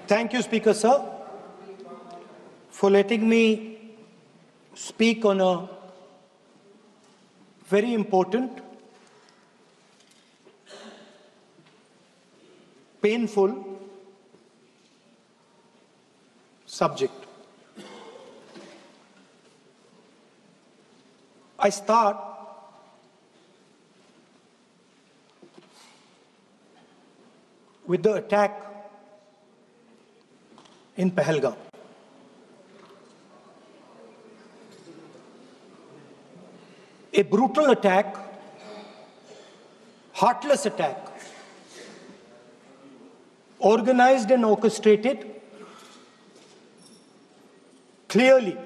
Thank you, Speaker Sir, for letting me speak on a very important, painful subject. I start with the attack in Pahalgam. A brutal attack, heartless attack, organized and orchestrated clearly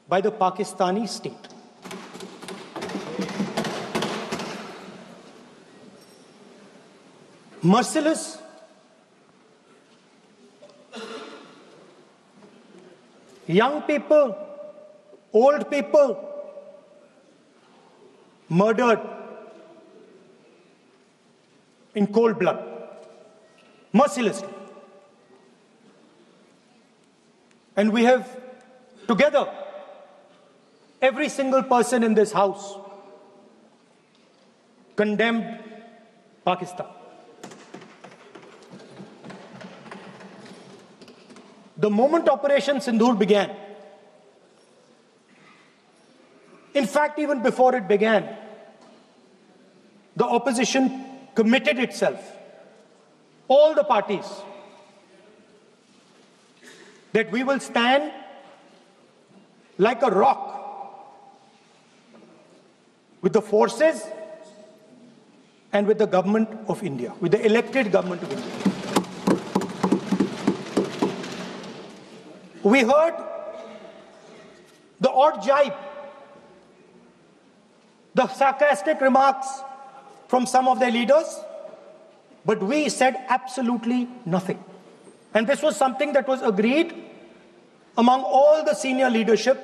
by the Pakistani state. Merciless, young people, old people murdered in cold blood, mercilessly. And we have together, every single person in this house, condemned Pakistan. The moment Operation Sindoor began, in fact, even before it began, the opposition committed itself, all the parties, that we will stand like a rock with the forces and with the government of India, with the elected government of India. We heard the odd jibe, the sarcastic remarks from some of their leaders, but we said absolutely nothing. And this was something that was agreed among all the senior leadership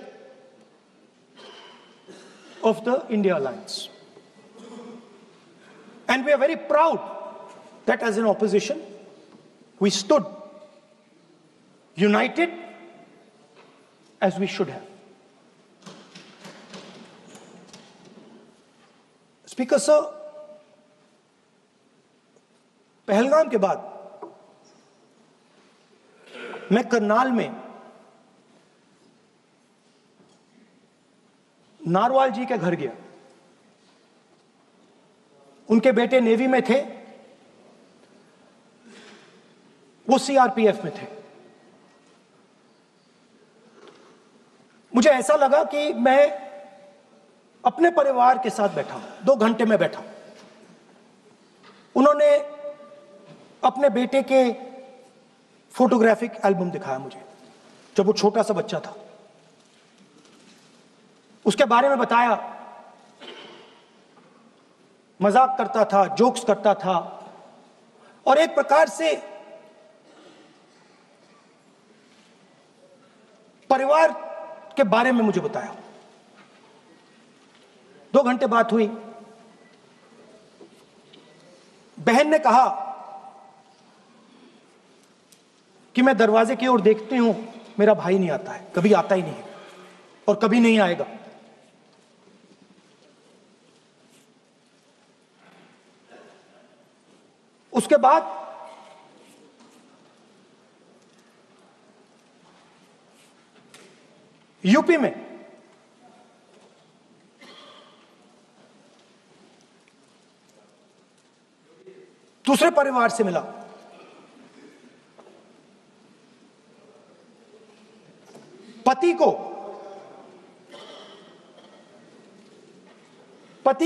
of the India Alliance. And we are very proud that as an opposition, we stood united as we should have. Speaker Sir, Pahalgam के बाद मैं करनाल में narwhal जी के घर गया। उनके बेटे navy में थे, वो सीआरपीएफ में थे। मुझे ऐसा लगा कि मैं अपने परिवार के साथ बैठा हूं, 2 घंटे में बैठा। उन्होंने अपने बेटे के फोटोग्राफिक एल्बम दिखाया मुझे, जब वो छोटा सा बच्चा था। उसके बारे में बताया, मजाक करता था, जोक्स करता था, और एक प्रकार से परिवार के बारे में मुझे बताया। 2 घंटे बात हुई। बहन ने कहा कि मैं दरवाजे की ओर देखती हूं, मेरा भाई नहीं आता है, कभी आता ही नहीं है और कभी नहीं आएगा। उसके बाद यूपी में दूसरे परिवार से मिला। पति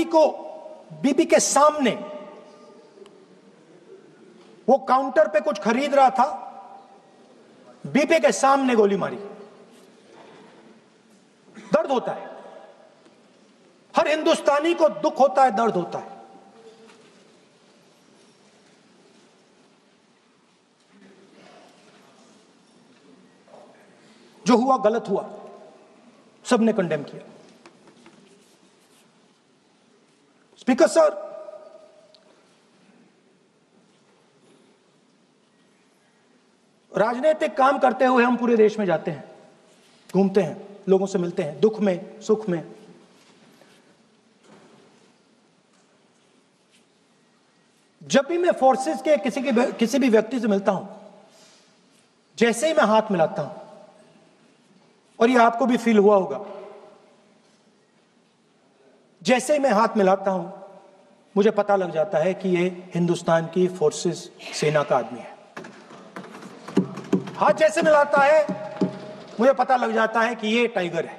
को बीबी के सामने, वो काउंटर पे कुछ खरीद रहा था, बीबी के सामने गोली मारी। दर्द होता है, हर हिंदुस्तानी को दुख होता है, दर्द होता है। जो हुआ गलत हुआ, सबने कंडेम किया। स्पीकर सर, राजनीतिक काम करते हुए हम पूरे देश में जाते हैं, घूमते हैं, लोगों से मिलते हैं, दुख में सुख में। जब भी मैं फोर्सेस के किसी भी व्यक्ति से मिलता हूं, जैसे ही मैं हाथ मिलाता हूं, और ये आपको भी फील हुआ होगा, जैसे ही मैं हाथ मिलाता हूं मुझे पता लग जाता है कि ये हिंदुस्तान की फोर्सेस सेना का आदमी है। हाथ जैसे मिलाता है मुझे पता लग जाता है कि ये टाइगर है,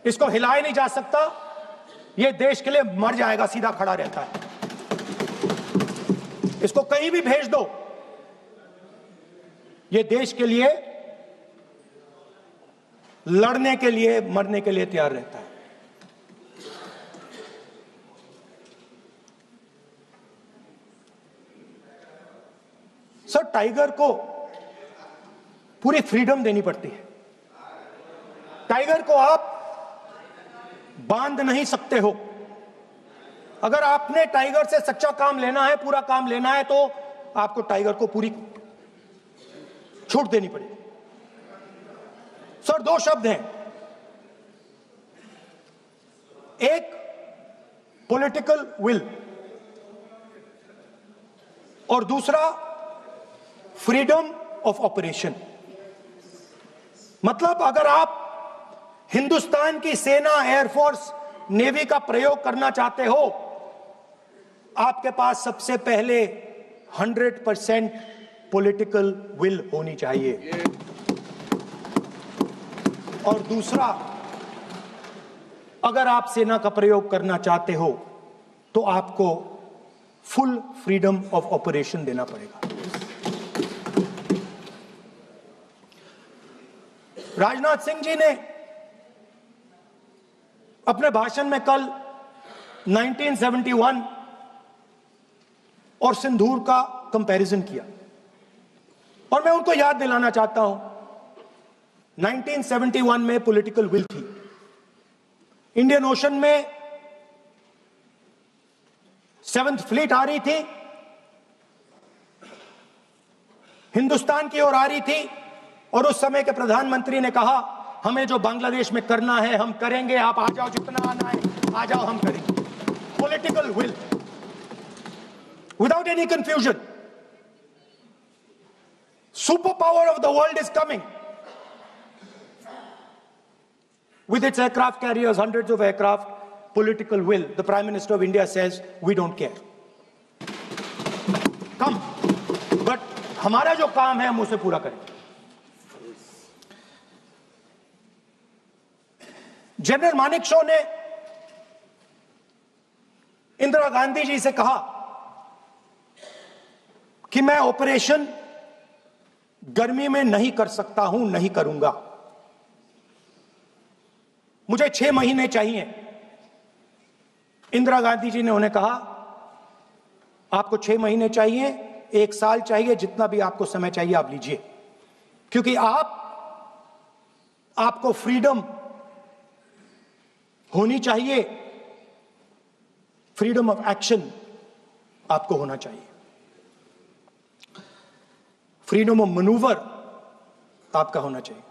इसको हिलाया नहीं जा सकता, ये देश के लिए मर जाएगा, सीधा खड़ा रहता है, इसको कहीं भी भेज दो, ये देश के लिए लड़ने के लिए मरने के लिए तैयार रहता है। सर, टाइगर को पूरी फ्रीडम देनी पड़ती है। टाइगर को आप बांध नहीं सकते हो। अगर आपने टाइगर से सच्चा काम लेना है, पूरा काम लेना है, तो आपको टाइगर को पूरी छूट देनी पड़ेगी। सर, दो शब्द हैं, एक पॉलिटिकल विल और दूसरा फ्रीडम ऑफ ऑपरेशन। मतलब अगर आप हिंदुस्तान की सेना, एयरफोर्स, नेवी का प्रयोग करना चाहते हो, आपके पास सबसे पहले 100% पॉलिटिकल विल होनी चाहिए, और दूसरा, अगर आप सेना का प्रयोग करना चाहते हो तो आपको फुल फ्रीडम ऑफ ऑपरेशन देना पड़ेगा। राजनाथ सिंह जी ने अपने भाषण में कल 1971 और सिंदूर का कंपैरिजन किया, और मैं उनको याद दिलाना चाहता हूं, 1971 में पॉलिटिकल विल थी, इंडियन ओशन में 7th फ्लीट आ रही थी, हिंदुस्तान की ओर आ रही थी, और उस समय के प्रधानमंत्री ने कहा, हमें जो बांग्लादेश में करना है हम करेंगे, आप आ जाओ, जितना आना है आ जाओ, हम करेंगे। Political will, without any confusion. Super power of the world is coming with its aircraft carriers, hundreds of aircraft, political will. The Prime Minister of India says, we don't care. Come. But हमारा जो काम है हम उसे पूरा करेंगे। General Manekshaw ने इंदिरा गांधी जी से कहा कि मैं ऑपरेशन गर्मी में नहीं कर सकता हूं, नहीं करूंगा, मुझे 6 महीने चाहिए। इंदिरा गांधी जी ने उन्हें कहा, आपको 6 महीने चाहिए, 1 साल चाहिए, जितना भी आपको समय चाहिए आप लीजिए, क्योंकि आपको फ्रीडम होनी चाहिए, फ्रीडम ऑफ एक्शन आपको होना चाहिए, फ्रीडम ऑफ मैनूवर आपका होना चाहिए।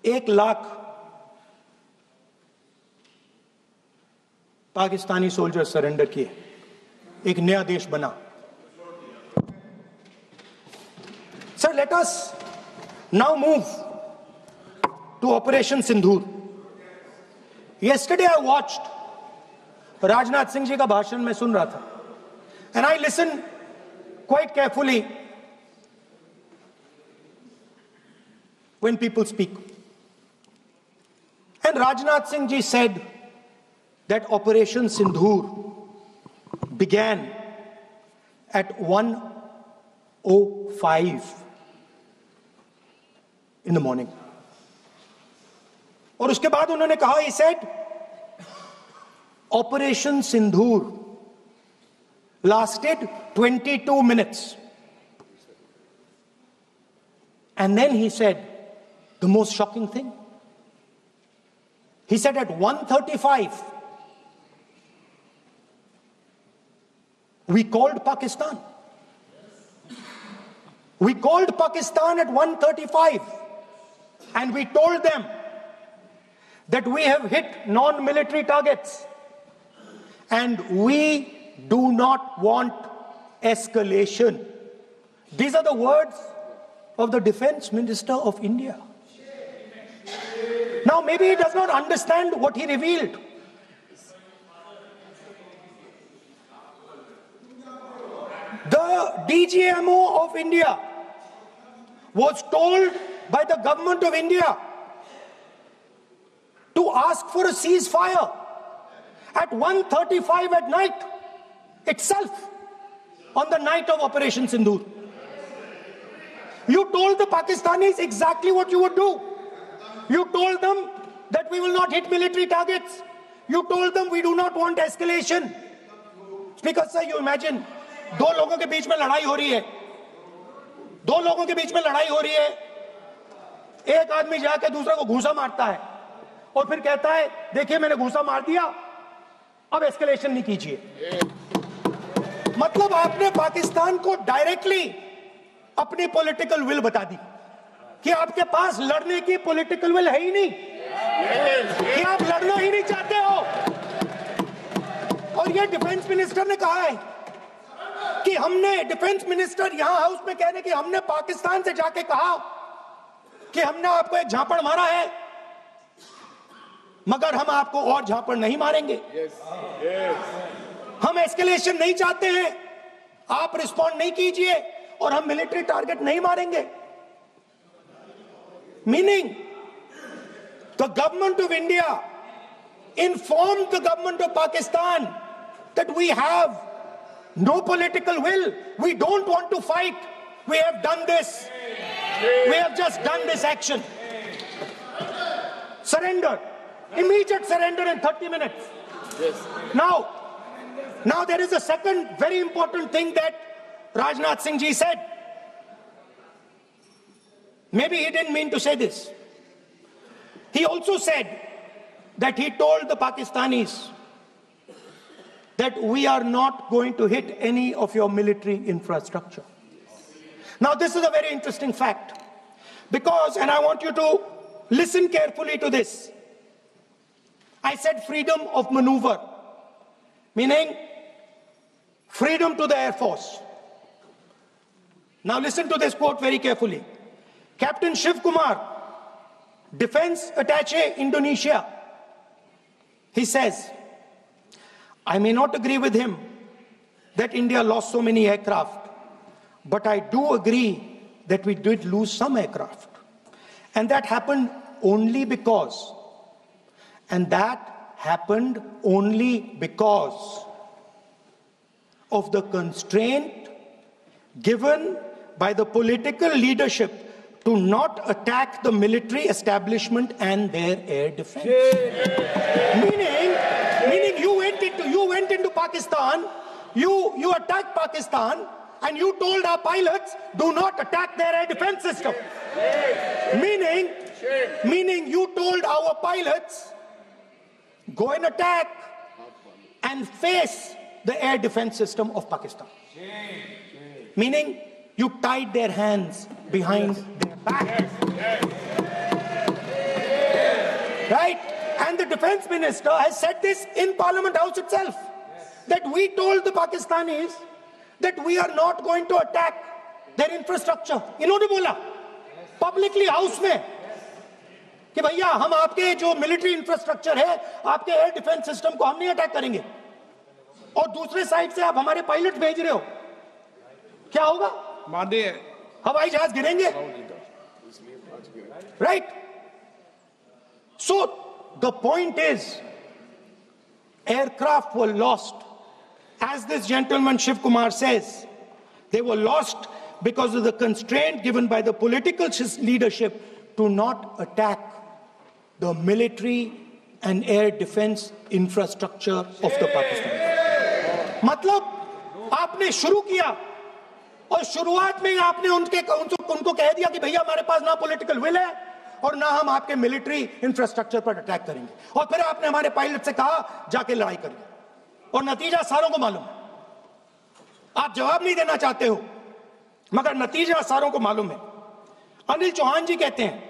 1 लाख पाकिस्तानी सोल्जर सरेंडर किए, एक नया देश बना। Sir, let us now move to operation Sindoor. yesterday I watched Rajnath Singh ji का भाषण में सुन रहा था, and I listened quite carefully when people speak. And Rajnath Singh ji said that Operation Sindoor began at 1:05 in the morning. और उसके बाद उन्होंने कहा, he said, Operation Sindoor lasted 22 minutes. And then he said the most shocking thing. He said at 1:35, We called Pakistan. We called Pakistan at 1:35 and we told them that we have hit non-military targets and we do not want escalation. These are the words of the Defense Minister of India. Now, maybe he does not understand what he revealed. The DGMO of India was told by the government of India to ask for a ceasefire at 1:35 at night itself, on the night of Operation Sindoor. You told the Pakistanis exactly what you would do. You told them that we will not hit military targets. You told them we do not want escalation. Speaker sir, you imagine, दो लोगों के बीच में लड़ाई हो रही है, दो लोगों के बीच में लड़ाई हो रही है, एक आदमी जाके दूसरे को घूंसा मारता है और फिर कहता है देखिए मैंने घूंसा मार दिया, अब एस्केलेशन नहीं कीजिए। मतलब आपने पाकिस्तान को डायरेक्टली अपनी पॉलिटिकल विल बता दी कि आपके पास लड़ने की पॉलिटिकल विल है ही नहीं, कि आप लड़ना ही नहीं चाहते हो। और ये डिफेंस मिनिस्टर ने कहा है कि हमने, डिफेंस मिनिस्टर यहां हाउस में कह रहे कि हमने पाकिस्तान से जाके कहा कि हमने आपको एक झापड़ मारा है मगर हम आपको और झापड़ नहीं मारेंगे। हम एस्केलेशन नहीं चाहते हैं, आप रिस्पॉन्ड नहीं कीजिए और हम मिलिट्री टारगेट नहीं मारेंगे। Meaning the government of India informed the government of Pakistan that we have no political will, we don't want to fight, we have done this, we have just done this action. Surrender, immediate surrender in 30 minutes. Now there is a second very important thing that Rajnath Singh ji said. Maybe he didn't mean to say this. He also said that he told the Pakistanis that we are not going to hit any of your military infrastructure. Now this is a very interesting fact because, and I want you to listen carefully to this. I said freedom of maneuver, meaning freedom to the Air Force. Now listen to this quote very carefully. Captain Shiv Kumar, Defense Attaché, Indonesia, he says, I may not agree with him that India lost so many aircraft, but I do agree that we did lose some aircraft. And that happened only because, of the constraint given by the political leadership to not attack the military establishment and their air defense. Meaning you went into Pakistan, you attacked Pakistan, and you told our pilots, do not attack their air defense system. Meaning you told our pilots, go and attack and face the air defense system of Pakistan. Meaning you tied their hands behind their back. Right? And the defense minister has said this in Parliament House itself, that we told the Pakistanis that we are not going to attack their infrastructure. इन्होंने बोला publicly house में कि भैया हम आपके जो military infrastructure है, आपके air defense system को हम नहीं अटैक करेंगे, और दूसरे साइड से आप हमारे पायलट भेज रहे हो, क्या होगा? हवाई जहाज गिरेंगे, right? So the point is, aircraft were lost. As this gentleman Shiv Kumar says, they were lost because of the constraint given by the political leadership to not attack the military and air defense infrastructure of the Pakistan. मतलब आपने शुरू किया और शुरुआत में ही आपने उनको कह दिया कि भैया हमारे पास ना पॉलिटिकल विल है और ना हम आपके मिलिट्री इंफ्रास्ट्रक्चर पर अटैक करेंगे, और फिर आपने हमारे पायलट से कहा जाके लड़ाई करिए, और नतीजा सारों को मालूम है। आप जवाब नहीं देना चाहते हो, मगर नतीजा सारों को मालूम है। अनिल चौहान जी कहते हैं,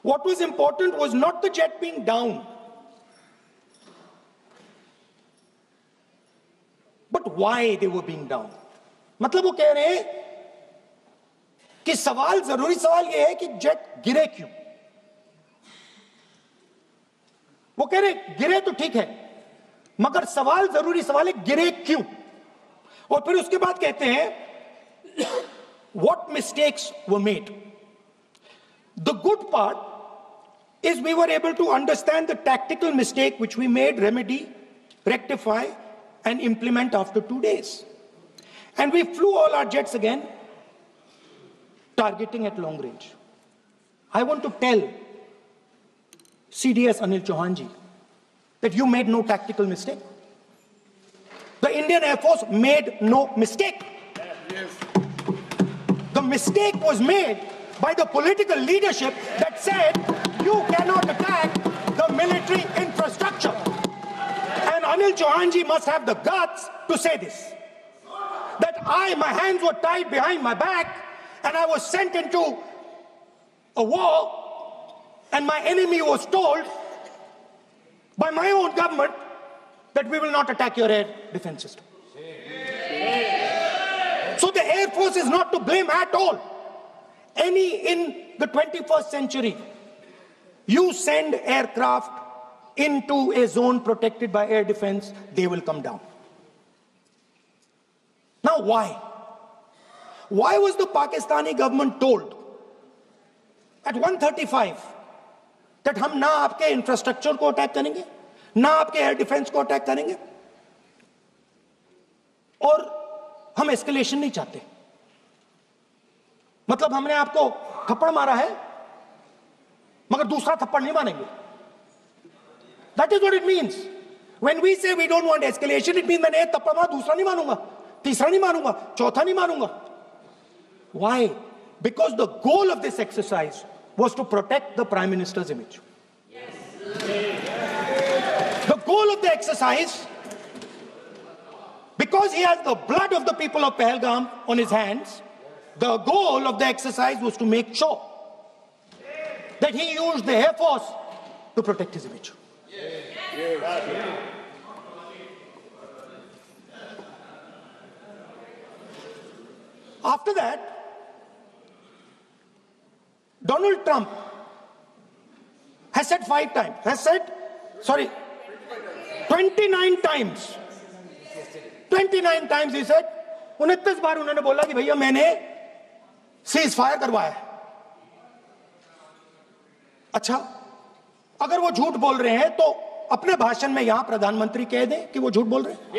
what was important was not the jet being down, but why they were being down. मतलब वो कह रहे हैं कि सवाल, जरूरी सवाल यह है कि जेट गिरे क्यों। वो कह रहे गिरे तो ठीक है, मगर सवाल, जरूरी सवाल है गिरे क्यों। और फिर उसके बाद कहते हैं what mistakes were made. The good part is we were able to understand the tactical mistake which we made, remedy, rectify and implement after 2 days. And we flew all our jets again, targeting at long range. I want to tell CDS Anil Chauhan ji that you made no tactical mistake. The Indian Air Force made no mistake. Yes. The mistake was made by the political leadership that said you cannot attack the military infrastructure. And Anil Chauhan ji must have the guts to say this. That my hands were tied behind my back and I was sent into a war and my enemy was told by my own government that we will not attack your air defense system. So the Air Force is not to blame at all. In the 21st century, you send aircraft into a zone protected by air defense, they will come down. Now why? Why was the Pakistani government told at 1:35 that हम ना आपके infrastructure को attack करेंगे, ना आपके air defence को attack करेंगे, और हम एस्केलेशन नहीं चाहते? मतलब हमने आपको थप्पड़ मारा है मगर दूसरा थप्पड़ नहीं मारेंगे. That is what it means. When we say we don't want escalation, it means मैंने एक थप्पड़ मारा, दूसरा नहीं मारूंगा, तीसरा नहीं मारूंगा, चौथा नहीं मारूंगा. Why? Because the goal of this exercise was to protect the Prime Minister's image. Yes. The goal of the exercise, because he has the blood of the people of Pahalgam on his hands, the goal of the exercise was to make sure that he used the Air Force to protect his image. After that, Donald Trump has said 29 times. 29 times he said, 29 बार उन्होंने बोला कि भैया मैंने cease fire करवाया. अच्छा, अगर वो झूठ बोल रहे हैं तो अपने भाषण में यहां प्रधानमंत्री कह दें कि वो झूठ बोल रहे हैं.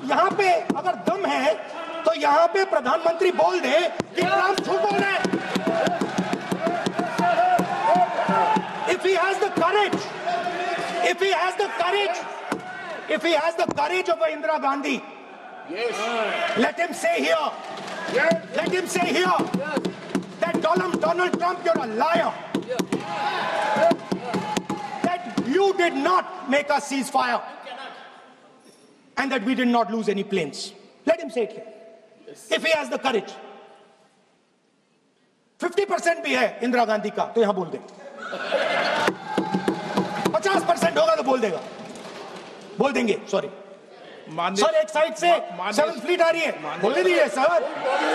यहां पे अगर दम है तो यहां पे प्रधानमंत्री बोल दे कि ट्रंप झूठ बोल रहे हैं. If he has the courage, if he has the courage of Indira Gandhi, let him say here, that Donald Trump, you're a liar. That you did not make us ceasefire, and that we did not lose any planes. Let him say it here. If he has the courage. 50% भी है इंदिरा गांधी का तो यहां बोल दे. 50% होगा तो बोल देगा, बोल देंगे. सॉरी सर, एक साइड से 7th फ्लीट आ रही है, बोल दीजिए सर.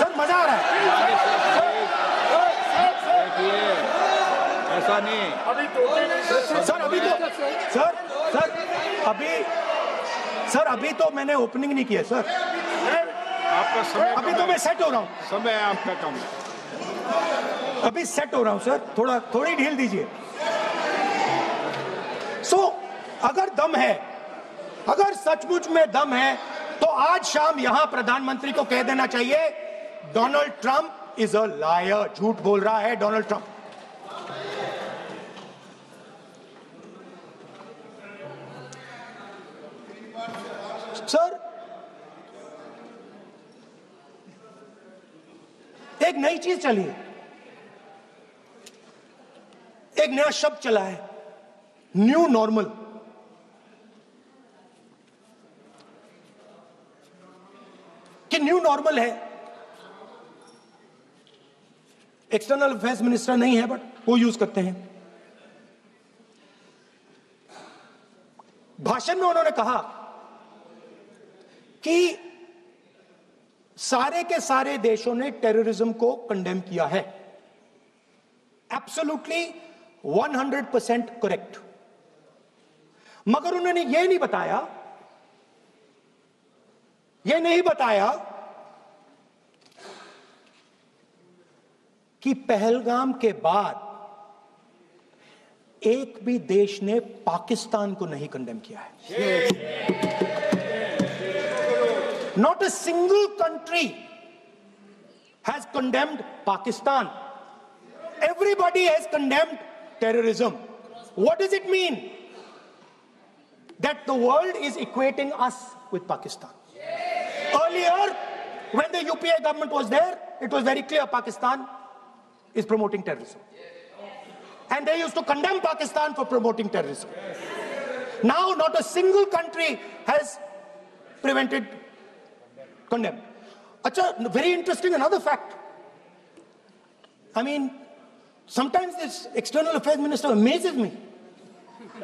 सर मजा आ रहा है. ऐसा नहीं सर. अभी तो मैंने ओपनिंग नहीं किया सर. आपका समय अभी तो मैं सेट हो रहा हूँ. समय आपका कम है. अभी सेट हो रहा हूं सर, थोड़ी ढील दीजिए. अगर दम है, अगर सचमुच में दम है तो आज शाम यहां प्रधानमंत्री को कह देना चाहिए Donald Trump is a liar. झूठ बोल रहा है डोनाल्ड ट्रंप. सर, एक नई चीज चली है, एक नया शब्द चला है, न्यू नॉर्मल. न्यू नॉर्मल है, एक्सटर्नल अफेयर्स मिनिस्टर नहीं है बट वो यूज करते हैं। भाषण में उन्होंने कहा कि सारे के सारे देशों ने टेररिज्म को कंडेम किया है। Absolutely 100% correct. मगर उन्होंने यह नहीं बताया कि पहलगाम के बाद एक भी देश ने पाकिस्तान को नहीं कंडेम किया है। Not a single country has condemned Pakistan. Everybody has condemned terrorism. What does it mean? That the world is equating us with Pakistan. Earlier, when the UPA government was there, it was very clear Pakistan is promoting terrorism. And they used to condemn Pakistan for promoting terrorism. Now, not a single country has prevented condemn. Acha, very interesting, another fact. I mean, sometimes this external affairs minister amazes me.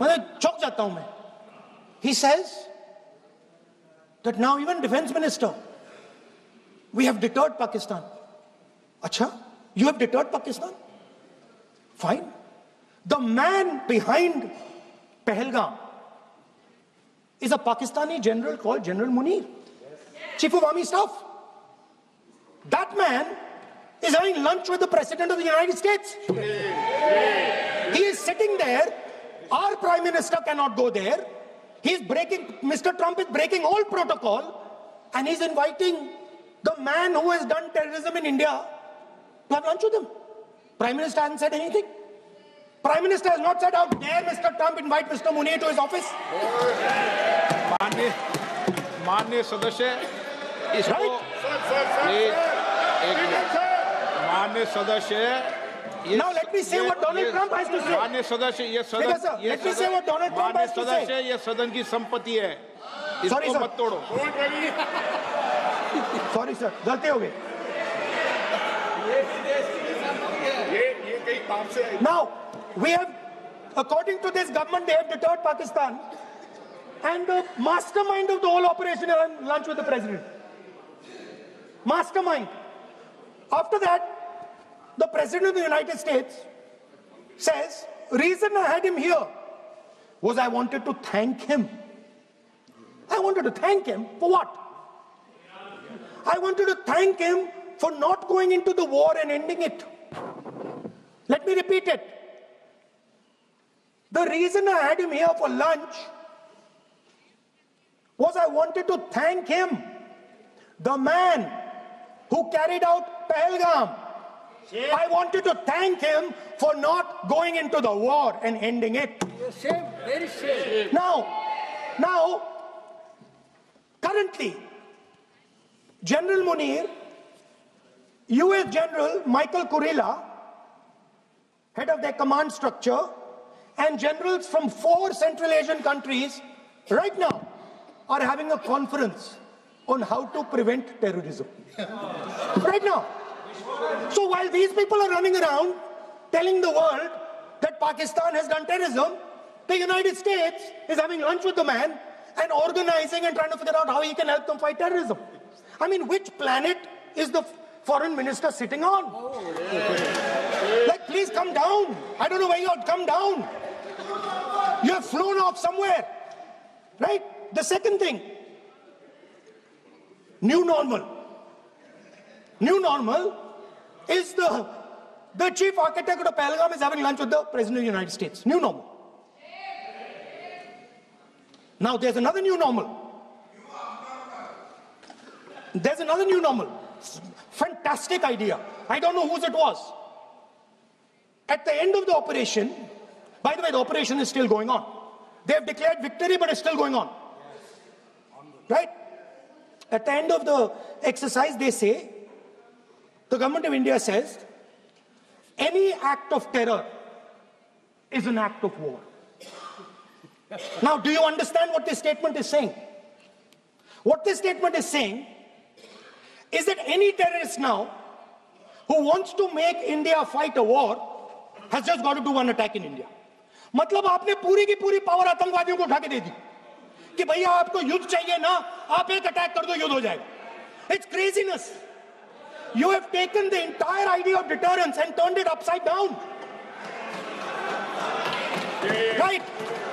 मैं चौंक जाता हूं मैं. He says that now even defense minister, we have deterred Pakistan. Acha, you have deterred Pakistan? Fine. The man behind Pahalgam is a Pakistani general called General Munir, Chief of Army Staff. That man is having lunch with the President of the United States. He is sitting there. Our Prime Minister cannot go there. Mr. Trump is breaking all protocol, and he's inviting the man who has done terrorism in India to have lunch with him. Prime Minister hasn't said anything. Prime Minister has not said, how dare Mr. Trump invite Mr. Munir to his office? माननीय सदस्य, इसको माननीय सदस्य, now let me say what Donald Trump has to say. माननीय सदस्य, ये सदन, let me say what Donald Trump has to say. सदस्य, ये सदन की संपत्ति है, इसको मत तोड़ो। Sorry sir, गलती हो गई। Now we have, according to this government, they have deterred Pakistan, and the mastermind of the whole operation is on lunch with the president. Mastermind. After that, the President of the United States says, reason I had him here was I wanted to thank him. I wanted to thank him for what? I wanted to thank him for not going into the war and ending it. Let me repeat it. The reason I had him here for lunch was I wanted to thank him, the man who carried out Pahalgam. I wanted to thank him for not going into the war and ending it. Shame, very shame. Now, currently, General Munir, US General Michael Kurilla, head of their command structure, and generals from 4 Central Asian countries right now are having a conference on how to prevent terrorism. Right now. So while these people are running around telling the world that Pakistan has done terrorism, the United States is having lunch with the man and organizing and trying to figure out how he can help them fight terrorism. I mean, which planet is the foreign minister sitting on? Like, please come down. I don't know where you are. Come down. You have flown off somewhere. Right? The second thing, new normal. New normal is the chief architect of Pahalgam is having lunch with the President of the United States. New normal. Now there's another new normal. There's another new normal. Fantastic idea. I don't know whose it was. At the end of the operation, by the way, the operation is still going on. They have declared victory, but it's still going on. Right? At the end of the exercise, they say, the government of India says, any act of terror is an act of war. Now, do you understand what this statement is saying? What this statement is saying is that any terrorist now who wants to make India fight a war has just got to do one attack in India. मतलब आपने पूरी की पूरी power आतंकवादियों को उठा के दे दी कि भैया आपको युद्ध चाहिए ना, आप एक अटैक कर दो, युद्ध हो जाएगा. It's craziness. You have taken the entire idea of deterrence and turned it upside down. Right?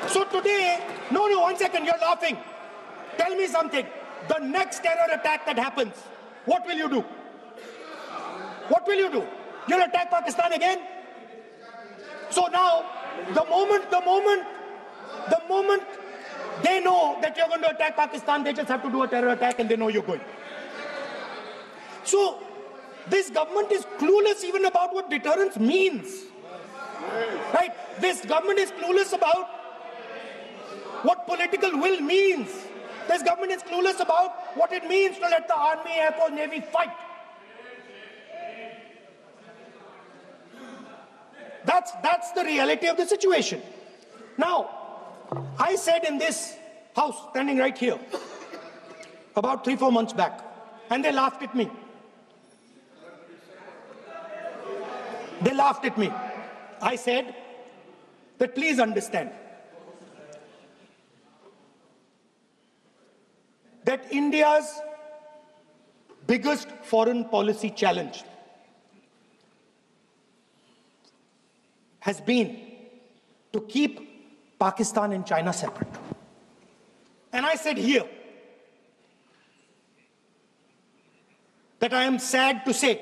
So today, no, one second, you're laughing. Tell me something. The next terror attack that happens, what will you do? What will you do? You'll attack Pakistan again? So now, the moment they know that you're going to attack Pakistan, they just have to do a terror attack and they know you're going. So, this government is clueless even about what deterrence means. Right? This government is clueless about what political will means. This government is clueless about what it means to let the Army, Air Force, Navy fight. That's the reality of the situation. Now, I said in this house, standing right here, about 3-4 months back, and they laughed at me. They laughed at me. I said that please understand that India's biggest foreign policy challenge has been to keep Pakistan and China separate. And I said here that I am sad to say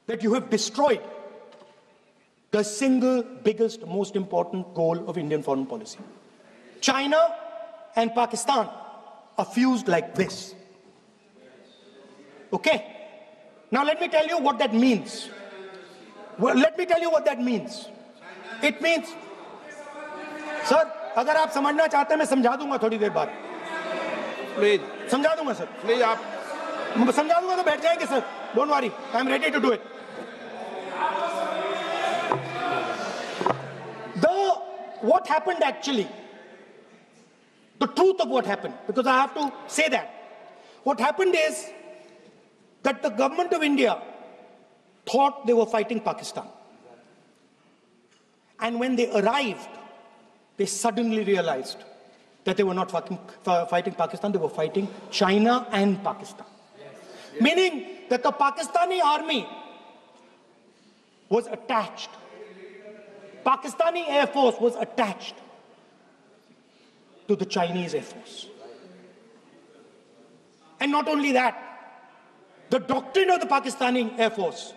that you have destroyed the single biggest, most important goal of Indian foreign policy. China and Pakistan are fused like this. Okay? Now let me tell you what that means. Well, let me tell you what that means. It means, sir, अगर आप समझना चाहते हैं मैं समझा दूंगा थोड़ी देर बाद. प्लीज समझा दूंगा सर. प्लीज आप समझा दूंगा तो बैठ जाएंगे sir. Don't worry, I am ready to do it. What happened actually, the truth of what happened, because I have to say that. What happened is that the government of India thought they were fighting Pakistan. And when they arrived, they suddenly realized that they were not fighting Pakistan, they were fighting China and Pakistan. Yes. Meaning that the Pakistani army was attached. Pakistani Air Force was attached to the Chinese Air Force. And not only that, the doctrine of the Pakistani Air Force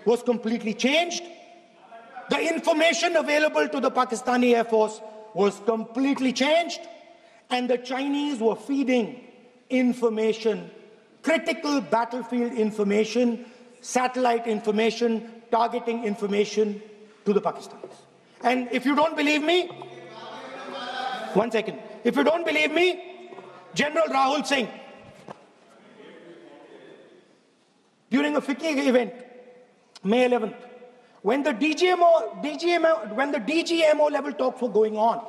was completely changed. The information available to the Pakistani Air Force was completely changed. And the Chinese were feeding information, critical battlefield information, satellite information, targeting information to the Pakistanis. And if you don't believe me, one second. If you don't believe me, General Rahul Singh, during a FICCI event, May 11th, when the DGMO level talks were going on,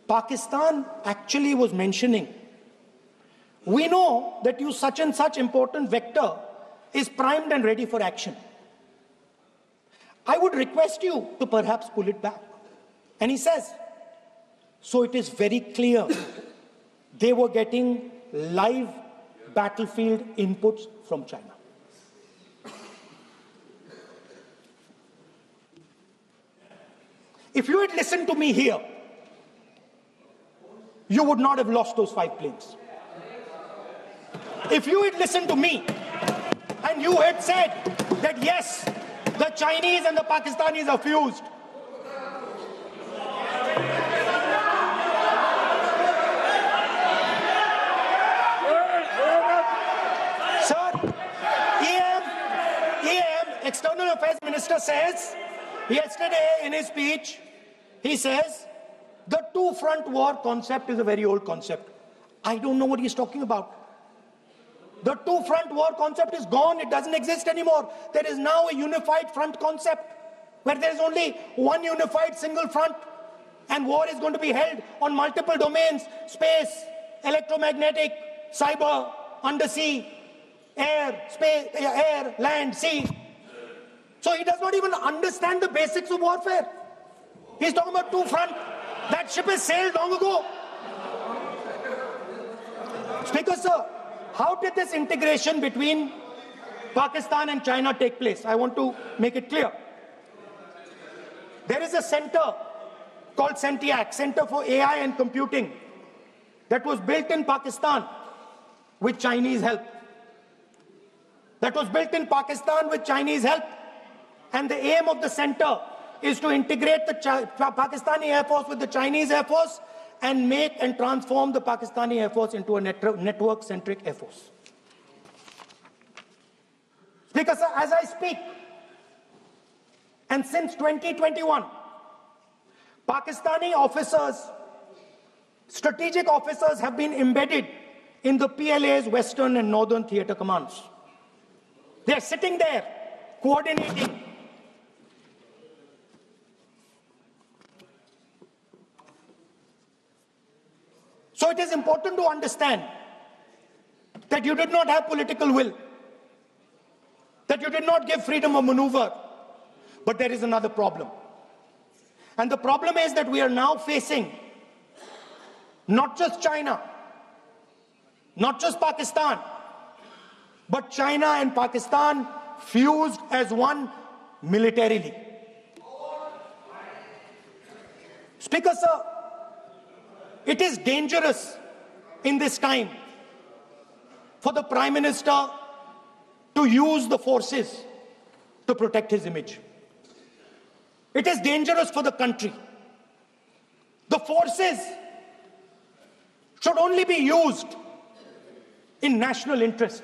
Pakistan actually was mentioning, we know that you such and such important vector is primed and ready for action. I would request you to perhaps pull it back. And he says, so it is very clear they were getting live battlefield inputs from China. If you had listened to me here, you would not have lost those 5 planes. If you had listened to me and you had said that yes, the Chinese and the Pakistanis are fused, sir, EM, External Affairs Minister says yesterday in his speech, he says the two-front war concept is a very old concept. I don't know what he's talking about. The two-front war concept is gone. It doesn't exist anymore. There is now a unified front concept where there is only one unified single front, and war is going to be held on multiple domains: space, electromagnetic, cyber, undersea, air, space, air, land, sea. So he does not even understand the basics of warfare. He's talking about two front. That ship has sailed long ago. Speaker, sir, how did this integration between Pakistan and China take place? I want to make it clear. There is a center called CENTIAC, Center for AI and Computing, that was built in Pakistan with Chinese help. That was built in Pakistan with Chinese help. And the aim of the center is to integrate the Pakistani Air Force with the Chinese Air Force and make and transform the Pakistani Air Force into a network-centric Air Force. Because as I speak, and since 2021, Pakistani officers, strategic officers have been embedded in the PLA's Western and Northern Theatre Commands. They're sitting there, coordinating. So it is important to understand that you did not have political will, that you did not give freedom of maneuver, but there is another problem. And the problem is that we are now facing not just China, not just Pakistan, but China and Pakistan fused as one militarily. Speaker, sir, it is dangerous in this time for the Prime Minister to use the forces to protect his image. It is dangerous for the country. The forces should only be used in national interest.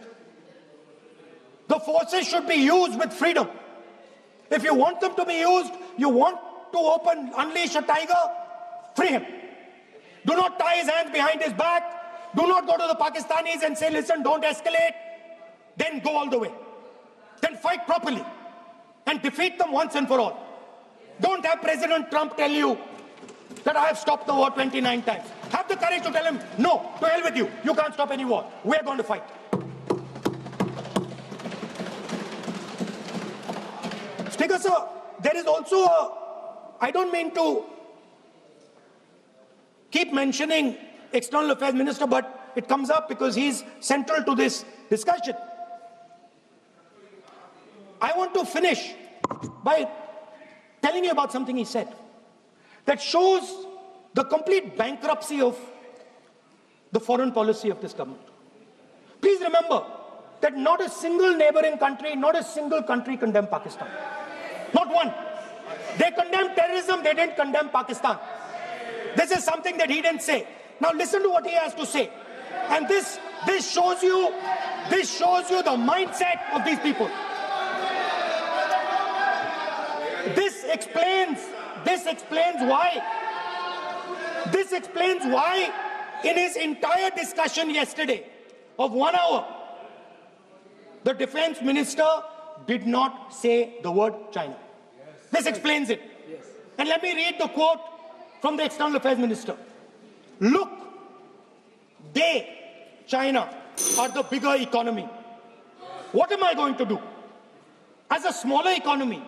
The forces should be used with freedom. If you want them to be used, you want to unleash a tiger, free him. Do not tie his hands behind his back. Do not go to the Pakistanis and say, listen, don't escalate. Then go all the way. Then fight properly and defeat them once and for all. Don't have President Trump tell you that I have stopped the war 29 times. Have the courage to tell him, no, to hell with you. You can't stop any war. We're going to fight. Speaker, sir, there is also I don't mean to keep mentioning External Affairs Minister, but it comes up because he's central to this discussion. I want to finish by telling you about something he said that shows the complete bankruptcy of the foreign policy of this government. Please remember that not a single neighboring country, not a single country condemned Pakistan. Not one. They condemned terrorism, they didn't condemn Pakistan. This is something that he didn't say. Now listen to what he has to say. And this shows you the mindset of these people. This explains why in his entire discussion yesterday of 1 hour, the defense minister did not say the word China. This explains it. And let me read the quote from the External Affairs Minister. Look, China, are the bigger economy. What am I going to do? As a smaller economy,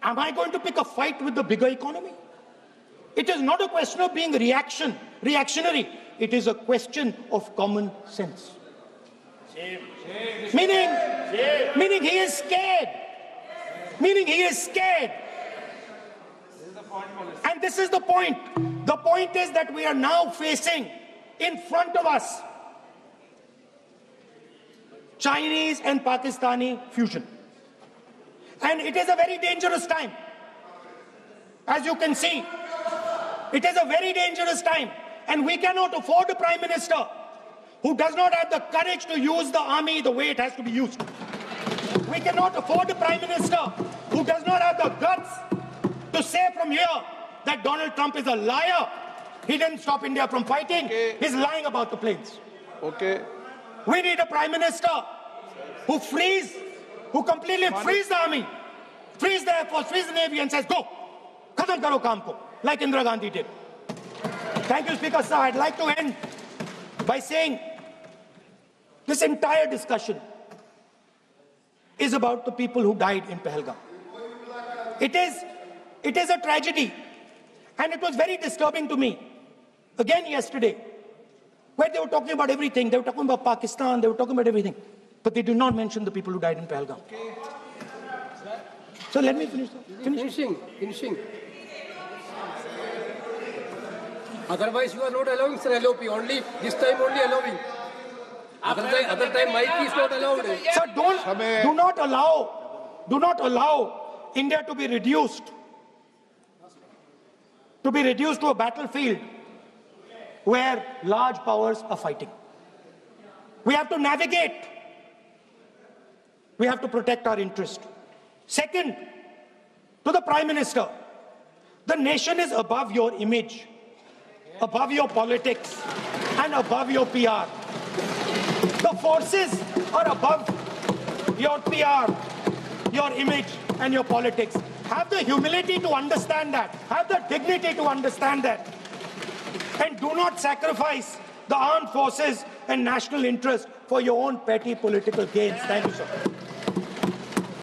am I going to pick a fight with the bigger economy? It is not a question of being reactionary. It is a question of common sense. Meaning he is scared. And this is the point. The point is that we are now facing in front of us Chinese and Pakistani fusion. And it is a very dangerous time. As you can see, it is a very dangerous time. And we cannot afford a Prime Minister who does not have the courage to use the army the way it has to be used. We cannot afford a Prime Minister who does not have the guts to say from here that Donald Trump is a liar. He didn't stop India from fighting. Okay. He's lying about the planes. Okay. We need a Prime Minister who completely frees the army, frees the Air Force, frees the Navy and says, go, khatam karo kaam ko, like Indira Gandhi did. Thank you, Speaker, sir. I'd like to end by saying This entire discussion is about the people who died in Pahalgam. It is a tragedy. And it was very disturbing to me, again yesterday, where they were talking about everything. They were talking about Pakistan, they were talking about everything. But they did not mention the people who died in Pahalgam. So let me finish. Finishing. Otherwise, you are not allowing, sir, LOP. Only this time, only allowing. Other time, mic is not allowed. Sir, do not allow India to be reduced to a battlefield where large powers are fighting. We have to navigate. We have to protect our interest. Second, to the Prime Minister, the nation is above your image, above your politics, and above your PR. The forces are above your PR, your image, and your politics. Have the humility to understand that. Have the dignity to understand that. And do not sacrifice the armed forces and national interest for your own petty political gains. Thank you, sir.